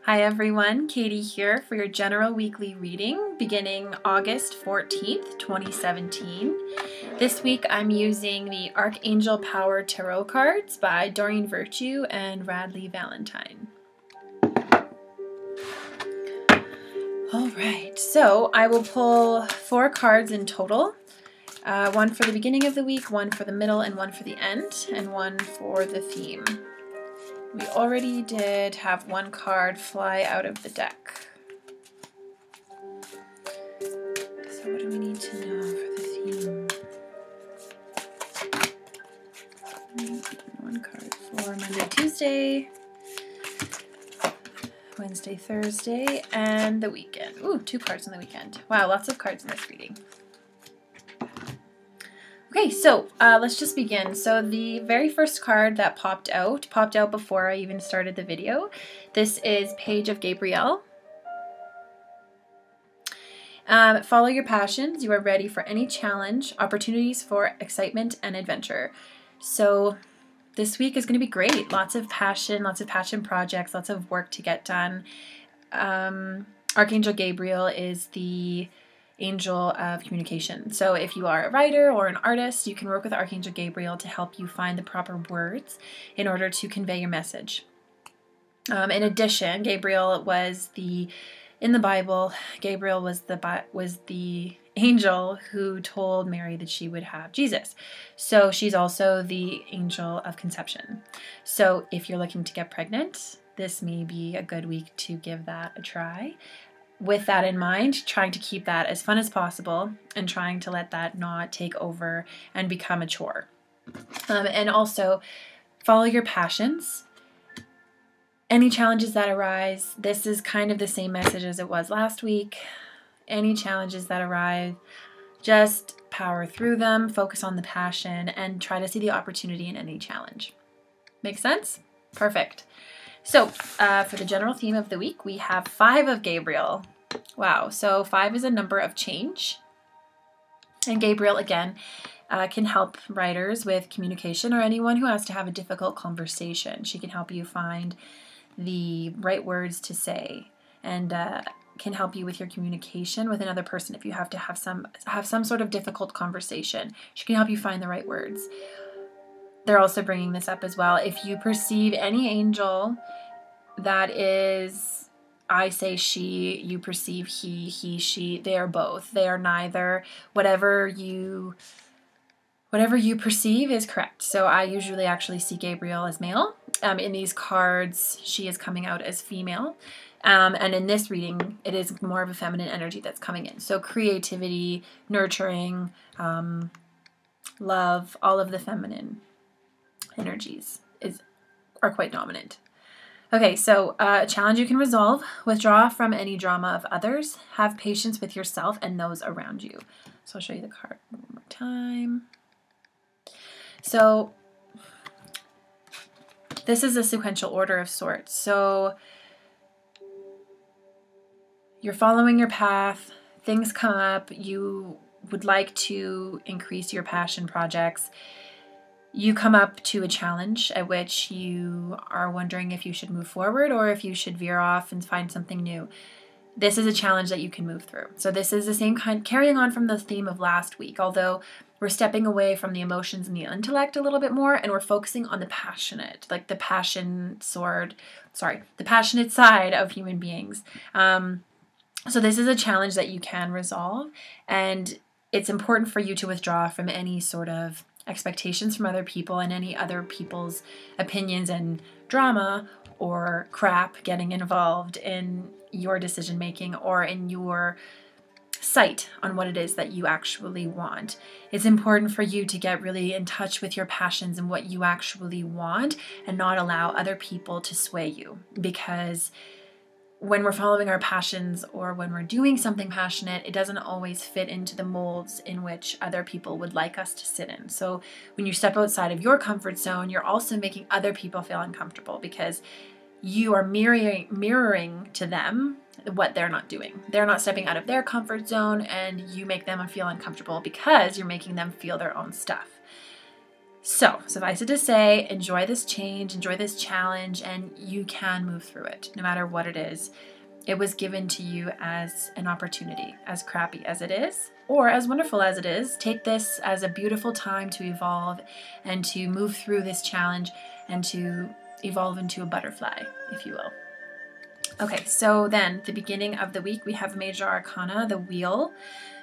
Hi everyone, Katie here for your general weekly reading beginning August 14th, 2017. This week I'm using the ArchAngel Power Tarot cards by Doreen Virtue and Radley Valentine. Alright, so I will pull 4 cards in total. One for the beginning of the week, one for the middle, and one for the end, and one for the theme. We already did have one card fly out of the deck. So what do we need to know for the theme? One card for Monday, Tuesday, Wednesday, Thursday, and the weekend. Ooh, 2 cards on the weekend. Wow, lots of cards in this reading. Okay, so let's just begin. So the very first card that popped out before I even started the video. This is Page of Gabriel. Follow your passions. You are ready for any challenge, opportunities for excitement and adventure. So this week is going to be great. Lots of passion projects, lots of work to get done. Archangel Gabriel is the angel of communication. So if you are a writer or an artist, you can work with Archangel Gabriel to help you find the proper words in order to convey your message. In addition, Gabriel was in the Bible, Gabriel was the angel who told Mary that she would have Jesus. So she's also the angel of conception. So if you're looking to get pregnant, this may be a good week to give that a try. With that in mind, trying to keep that as fun as possible and trying to let that not take over and become a chore. And also, follow your passions. Any challenges that arise, this is kind of the same message as it was last week. Any challenges that arise, just power through them, focus on the passion, and try to see the opportunity in any challenge. Make sense? Perfect. So, for the general theme of the week, we have 5 of Gabriel. Wow, so 5 is a number of change. And Gabriel, again, can help writers with communication or anyone who has to have a difficult conversation. She can help you find the right words to say and can help you with your communication with another person if you have to have some sort of difficult conversation. She can help you find the right words. They're also bringing this up as well. If you perceive any angel that is, I say she, you perceive he, she, they are both. They are neither. Whatever you perceive is correct. So I usually actually see Gabriel as male. In these cards, she is coming out as female. And in this reading, it is more of a feminine energy that's coming in. So creativity, nurturing, love, all of the feminine energies are quite dominant. Okay, so a challenge you can resolve. Withdraw from any drama of others. Have patience with yourself and those around you. So I'll show you the card one more time. So this is a sequential order of sorts. So you're following your path. Things come up. You would like to increase your passion projects. You come up to a challenge at which you are wondering if you should move forward or if you should veer off and find something new. This is a challenge that you can move through. So this is the same kind, carrying on from the theme of last week, although we're stepping away from the emotions and the intellect a little bit more, and we're focusing on the passionate, like the passionate side of human beings. So this is a challenge that you can resolve, and it's important for you to withdraw from any sort of expectations from other people and any other people's opinions and drama or crap getting involved in your decision making or in your sight on what it is that you actually want. It's important for you to get really in touch with your passions and what you actually want and not allow other people to sway you, because when we're following our passions or when we're doing something passionate, it doesn't always fit into the molds in which other people would like us to sit in. So when you step outside of your comfort zone, you're also making other people feel uncomfortable because you are mirroring to them what they're not doing. They're not stepping out of their comfort zone, and you make them feel uncomfortable because you're making them feel their own stuff. So suffice it to say, enjoy this change, enjoy this challenge, and you can move through it, no matter what it is. It was given to you as an opportunity, as crappy as it is, or as wonderful as it is. Take this as a beautiful time to evolve and to move through this challenge and to evolve into a butterfly, if you will. Okay, so then the beginning of the week, we have Major Arcana, the Wheel.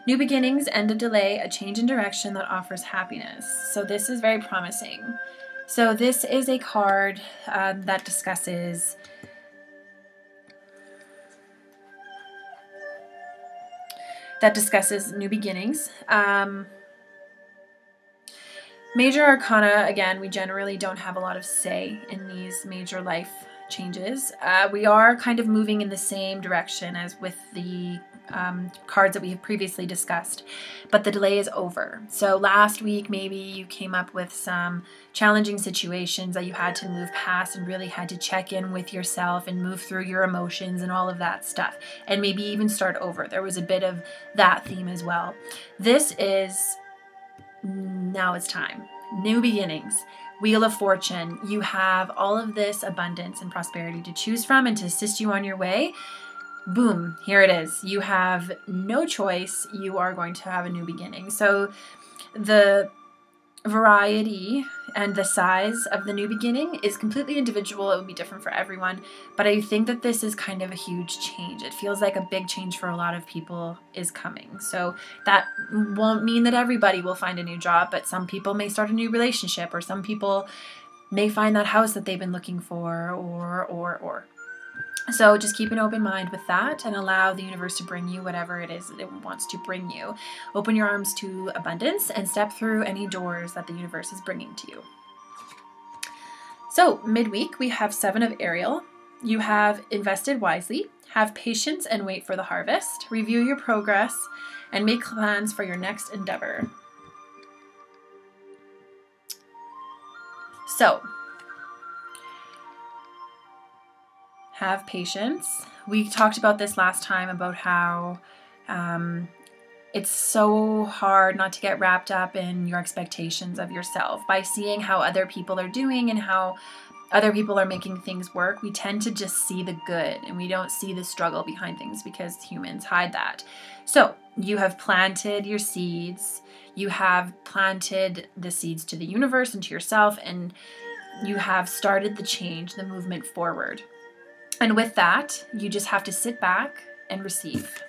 New beginnings, end of delay, a change in direction that offers happiness. So this is very promising. So this is a card that discusses new beginnings. Major Arcana, again, we generally don't have a lot of say in these major life changes. We are kind of moving in the same direction as with the cards that we have previously discussed, but the delay is over. So last week, maybe you came up with some challenging situations that you had to move past and really had to check in with yourself and move through your emotions and all of that stuff, and maybe even start over. There was a bit of that theme as well. This is, now it's time. New beginnings. Wheel of Fortune. You have all of this abundance and prosperity to choose from and to assist you on your way. Boom, here it is. You have no choice. You are going to have a new beginning. So the variety and the size of the new beginning is completely individual. It would be different for everyone. But I think that this is kind of a huge change. It feels like a big change for a lot of people is coming. So that won't mean that everybody will find a new job, but some people may start a new relationship, or some people may find that house that they've been looking for, or. So just keep an open mind with that and allow the universe to bring you whatever it is that it wants to bring you. Open your arms to abundance and step through any doors that the universe is bringing to you. So midweek, we have 7 of Ariel. You have invested wisely, have patience and wait for the harvest, review your progress, and make plans for your next endeavor. So, have patience. We talked about this last time about how it's so hard not to get wrapped up in your expectations of yourself. By seeing how other people are doing and how other people are making things work, we tend to just see the good and we don't see the struggle behind things because humans hide that. So you have planted your seeds. You have planted the seeds to the universe and to yourself, and you have started the change, the movement forward. And with that, you just have to sit back and receive.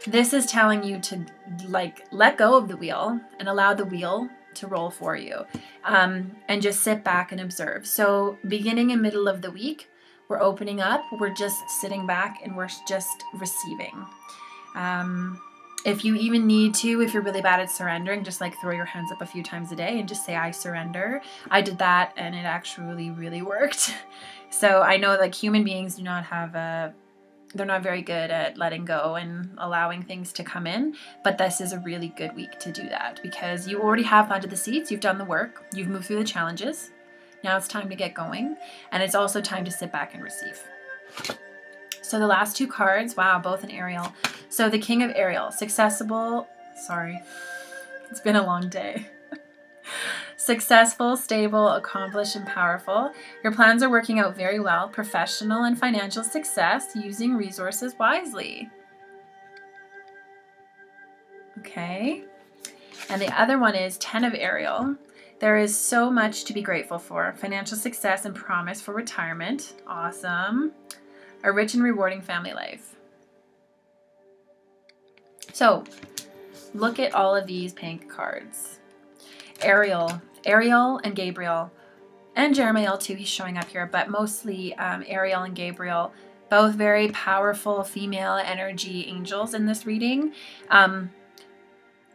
This is telling you to let go of the wheel and allow the wheel to roll for you, and just sit back and observe. So beginning and middle of the week, we're opening up, we're just sitting back and we're just receiving. If you even need to, if you're really bad at surrendering, just throw your hands up a few times a day and just say, I surrender. I did that and it actually really worked. So I know human beings do not have they're not very good at letting go and allowing things to come in, but this is a really good week to do that because you already have planted the seeds, you've done the work, you've moved through the challenges. Now it's time to get going, and it's also time to sit back and receive. So the last 2 cards, wow, both in Ariel. So the King of Ariel, successful, it's been a long day. Successful, stable, accomplished, and powerful. Your plans are working out very well. Professional and financial success, using resources wisely. Okay. And the other one is 10 of Ariel. There is so much to be grateful for. Financial success and promise for retirement. Awesome. A rich and rewarding family life. So, look at all of these pink cards. Ariel and Gabriel, and Jeremiel too, he's showing up here, but mostly Ariel and Gabriel, both very powerful female energy angels in this reading.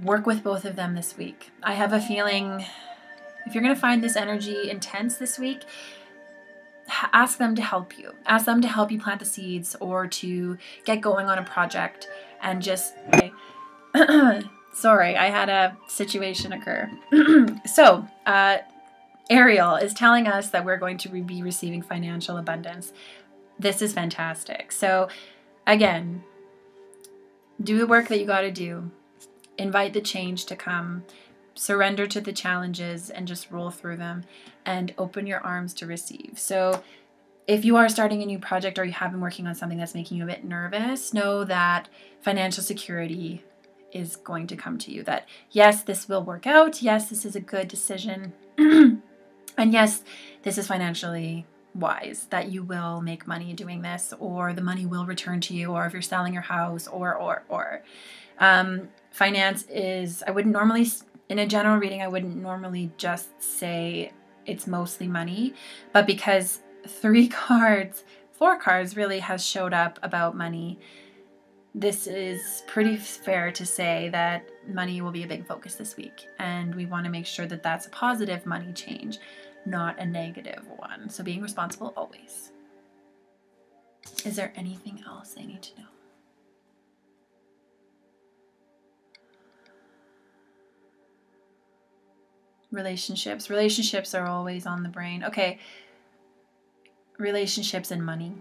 Work with both of them this week. I have a feeling if you're going to find this energy intense this week, ask them to help you. Ask them to help you plant the seeds or to get going on a project and just... Sorry, I had a situation occur. So, Ariel is telling us that we're going to be receiving financial abundance. This is fantastic. So, again, do the work that you got to do. Invite the change to come. surrender to the challenges and just roll through them and open your arms to receive. So if you are starting a new project or you have been working on something that's making you a bit nervous, know that financial security is going to come to you. That yes, this will work out. Yes, this is a good decision. And yes, this is financially wise, that you will make money doing this, or the money will return to you, or if you're selling your house, or. Finance is, I wouldn't normally, in a general reading, I wouldn't normally just say it's mostly money, but because 4 cards really has showed up about money, this is pretty fair to say that money will be a big focus this week. And we want to make sure that that's a positive money change, not a negative one. So being responsible always. Is there anything else I need to know? Relationships. Relationships are always on the brain. Okay. Relationships and money.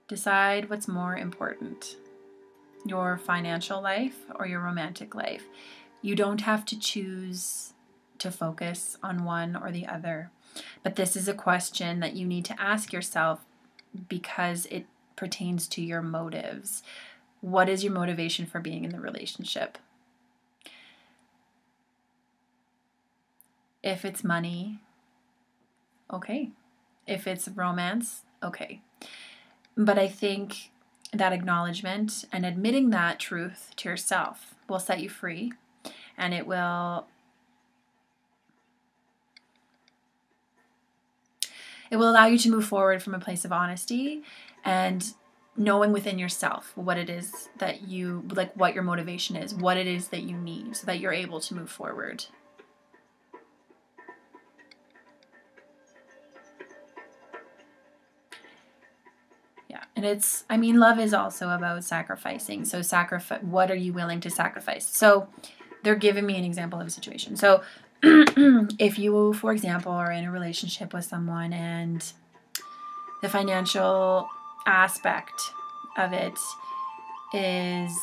Decide what's more important, your financial life or your romantic life. You don't have to choose to focus on one or the other, but this is a question that you need to ask yourself because it pertains to your motives. What is your motivation for being in the relationship? If it's money, okay. If it's romance, okay. But I think that acknowledgement and admitting that truth to yourself will set you free, and it will allow you to move forward from a place of honesty and knowing within yourself what it is that you, like what your motivation is, what it is that you need so that you're able to move forward. And it's, I mean, love is also about sacrificing. So what are you willing to sacrifice? So they're giving me an example of a situation. So if you, for example, are in a relationship with someone and the financial aspect of it is,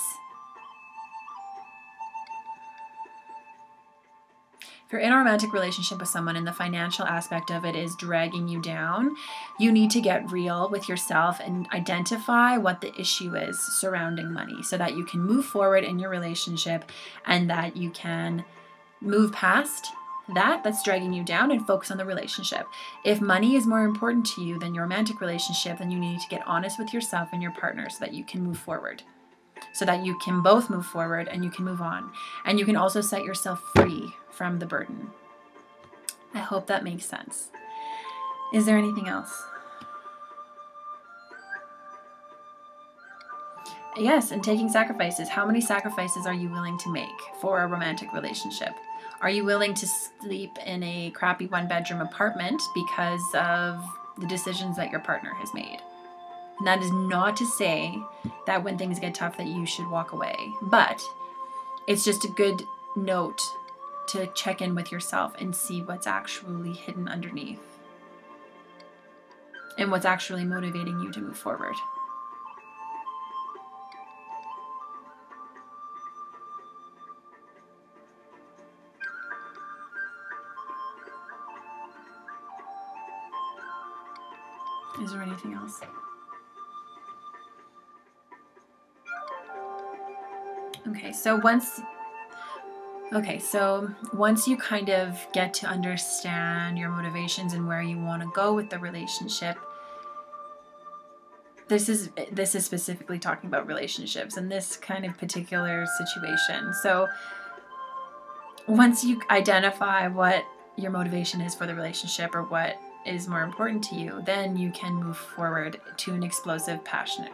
if you're in a romantic relationship with someone and the financial aspect of it is dragging you down, you need to get real with yourself and identify what the issue is surrounding money so that you can move forward in your relationship and that you can move past that's dragging you down and focus on the relationship. If money is more important to you than your romantic relationship, then you need to get honest with yourself and your partner so that you can move forward. So that you can both move forward and you can move on. And you can also set yourself free from the burden. I hope that makes sense. Is there anything else? Yes, and taking sacrifices. How many sacrifices are you willing to make for a romantic relationship? Are you willing to sleep in a crappy one-bedroom apartment because of the decisions that your partner has made? And that is not to say that when things get tough that you should walk away, but it's just a good note to check in with yourself and see what's actually hidden underneath and what's actually motivating you to move forward. Is there anything else? Okay, so once you kind of get to understand your motivations and where you want to go with the relationship, this is specifically talking about relationships in this kind of particular situation. So once you identify what your motivation is for the relationship or what is more important to you, then you can move forward to an explosive, passionate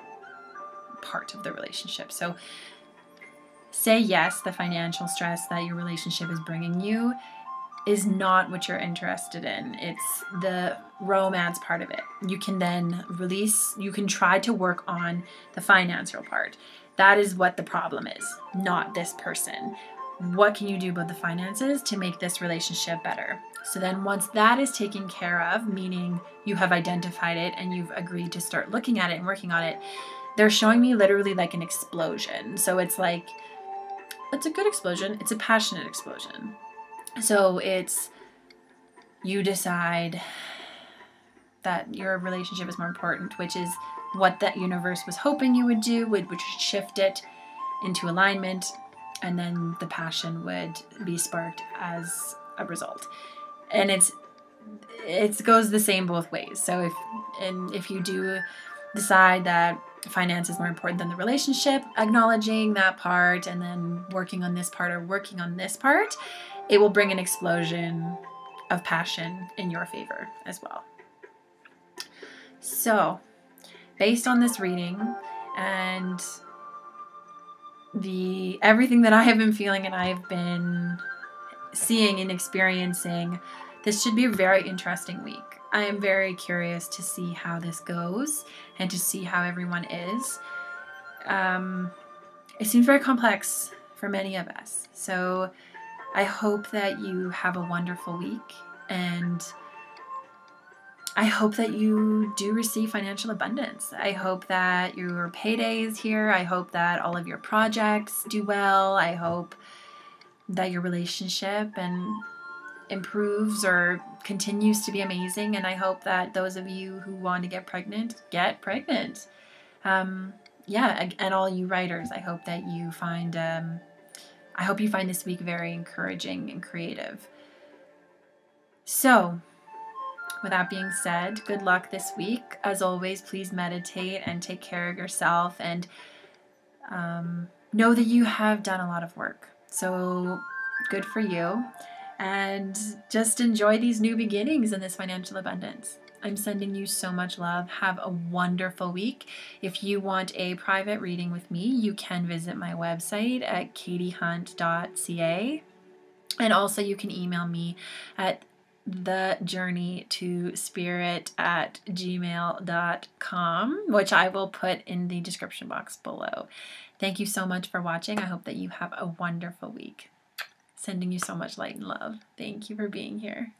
part of the relationship. So say yes, the financial stress that your relationship is bringing you is not what you're interested in. It's the romance part of it. You can then you can try to work on the financial part. That is what the problem is, not this person. What can you do about the finances to make this relationship better? So then once that is taken care of, meaning you have identified it and you've agreed to start looking at it and working on it, they're showing me literally like an explosion. So it's like it's a good explosion. It's a passionate explosion. So it's, you decide that your relationship is more important, which is what that universe was hoping you would do, which would shift it into alignment, and then the passion would be sparked as a result. And it goes the same both ways. So if you do decide that finance is more important than the relationship, acknowledging that part and then working on this part or working on this part, it will bring an explosion of passion in your favor as well. So, based on this reading and everything that I have been feeling and I've been seeing and experiencing, this should be a very interesting week. I am very curious to see how this goes and to see how everyone is. It seems very complex for many of us. So I hope that you have a wonderful week, and I hope that you do receive financial abundance. I hope that your payday is here. I hope that all of your projects do well. I hope that your relationship improves or continues to be amazing. And I hope that those of you who want to get pregnant, get pregnant. And all you writers, I hope that you find, I hope you find this week very encouraging and creative. So, with that being said, good luck this week. As always, please meditate and take care of yourself, and know that you have done a lot of work. So good for you. And just enjoy these new beginnings and this financial abundance. I'm sending you so much love. Have a wonderful week. If you want a private reading with me, you can visit my website at KatieHunt.ca. And also you can email me at thejourneytospirit@gmail.com, which I will put in the description box below. Thank you so much for watching. I hope that you have a wonderful week. Sending you so much light and love. Thank you for being here.